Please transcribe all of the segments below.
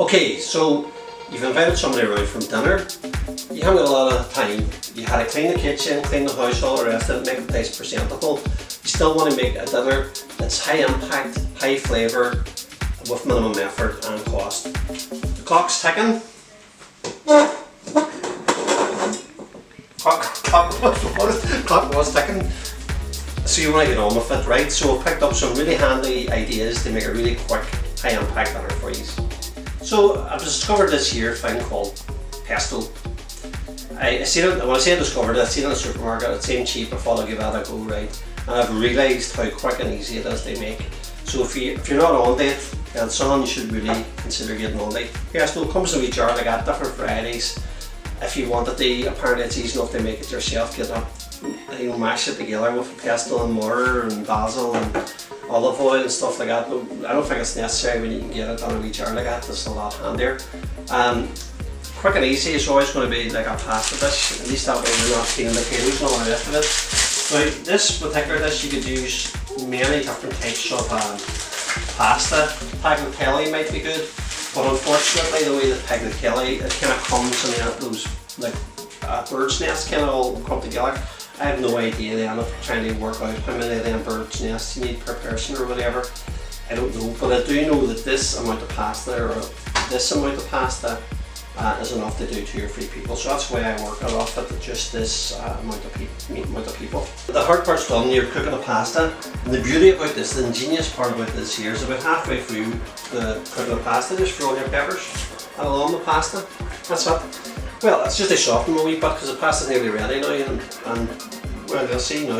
Okay, so you've invited somebody around from dinner. You haven't got a lot of time. You had to clean the kitchen, clean the house, all the rest of it, make the place presentable. You still want to make a dinner that's high impact, high flavour, with minimum effort and cost. The clock's ticking. Clock was ticking. So you want to get on with it, right? So I've picked up some really handy ideas to make a really quick, high impact dinner for you. So I've discovered this here thing called Pesto. I seen it, when I say I discovered it, I seen it in the supermarket, it seemed cheap, I thought I'd give that a go, right? And I've realised how quick and easy it is to make. So if you're not on it, then someone you should really consider getting on it. Pesto comes in a wee jar, they got different varieties. If you wanted to, apparently it's easy enough to make it yourself, get up, mash it together with pesto and mortar and basil and olive oil and stuff like that. But I don't think it's necessary when you can get it on a wee jar like that, it's a lot handier. Quick and easy is always going to be like a pasta dish, at least that way you're not peeling the potatoes and all the rest of it. Now this particular dish you could use many different types of pasta. Tagliatelle might be good, but unfortunately the way that tagliatelle, it kind of comes in those like bird's nests kind of all come together. I have no idea then of trying to work out how many of them bird's nests you need per person or whatever. I don't know, but I do know that this amount of pasta or this amount of pasta is enough to do 2 or 3 people. So that's why I work it off at just this amount of people. The hard part's done, you're cooking the pasta. And the beauty about this, the ingenious part about this here is about halfway through the cooking the pasta, just throw in your peppers and along the pasta. That's it. Well, it's just to soften them a wee bit because the pasta's nearly ready now and well, you'll see now.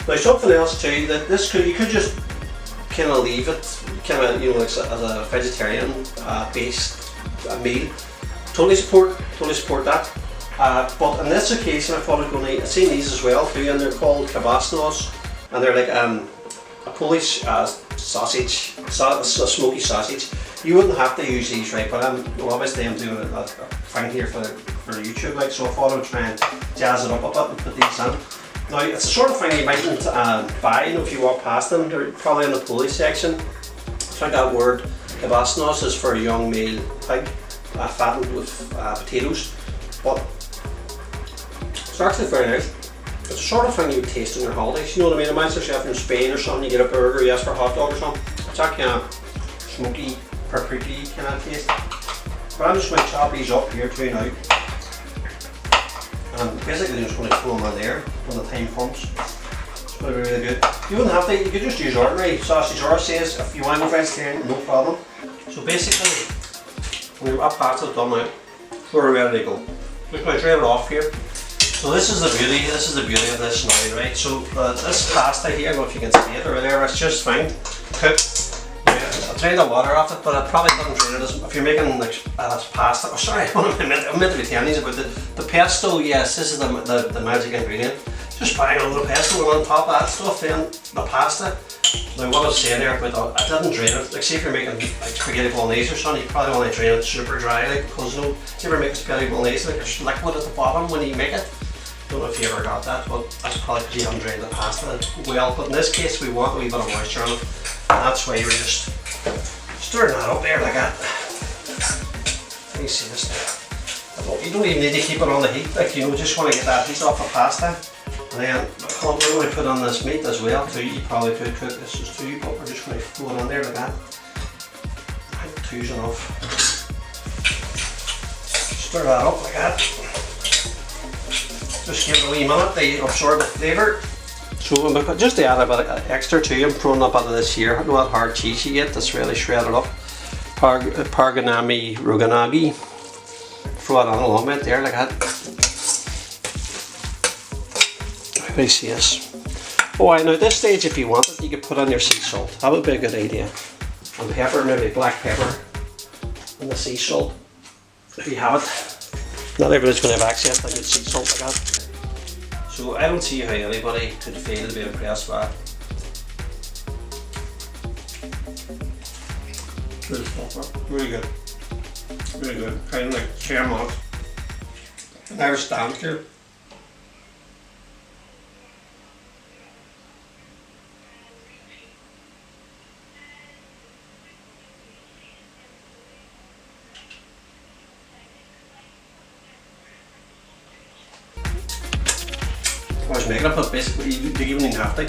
Now something else too, that you could just kind of leave it, kind of, you know, as a vegetarian based meal. Totally support that. But in this occasion, I thought I was going to. I've seen these as well too, and they're called kibasnos, and they're like a Polish sausage, a smoky sausage. You wouldn't have to use these, right? But obviously I'm doing a thing here for YouTube, like, so I thought I would try and jazz it up a bit and put these in. Now it's the sort of thing you mightn't buy, you know, if you walk past them. They're probably in the Polish section. I think that word kibasnos is for a young male pig. Fattened with potatoes, but it's actually very nice. It's the sort of thing you would taste on your holidays, you know what I mean? Imagine yourself in Spain or something, you get a burger, you ask for a hot dog or something. It's that kind of smoky, paprika kind of taste. But I'm just going to chop these up here too now. And basically I'm just going to throw them in there when the time comes. It's going to be really good. You wouldn't have to, you could just use ordinary sausage, or says if you want to go vegetarian, no problem. So basically, when our pasta's done now, we're ready to go. We're going to drain it off here. So this is the beauty of this now, right? So this pasta here, I don't know if you can see it or whatever, it's just fine cooked. I'll drain the water off it, but I probably couldn't drain it if you're making like pasta. Oh, sorry, I'm meant to be telling you about the pesto. Yes, this is the magic ingredient. Just bang a little pesto on top of that stuff, then the pasta. Now what I was saying there about I didn't drain it. Like, say if you're making like spaghetti bolognese or something, you probably want to drain it super dry, like, because you know, if you ever make spaghetti bolognese, like there's liquid at the bottom when you make it. Don't know if you ever got that, but that's probably because you haven't drained the pasta well. But in this case, we want a wee bit of moisture on it, and that's why you're just stirring that up there like that. Let me see this now. You don't even need to keep it on the heat, like, you know, just want to get that heat off the pasta. And then we're going to put on this meat as well too. You probably could cook this as too, but we're just going to throw it on there like that. I think 2's enough. Stir that up like that. Just give it a wee minute to absorb the flavour. So just to add a bit of extra too, I'm throwing up out of this here. I know that hard cheese you get that's really shredded up. Parganami Roganagi. Throw it on along with it there like that. Let me see this. Oh, I know at this stage, if you want it, you could put on your sea salt. That would be a good idea. And pepper, maybe black pepper, and the sea salt. If you have it, not everybody's going to have access to good sea salt like that. So I don't see how anybody could fail to be impressed by it. Good stuff, really good. Really good. Kind of like Chermont. An Irish stamp here. I was making it, but basically you don't even have to.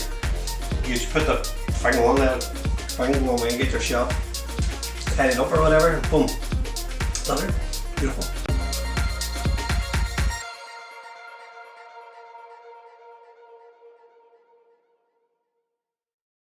You just put the thing on there, thing go away and get your shot, tidy it up or whatever, and boom, done it. Beautiful.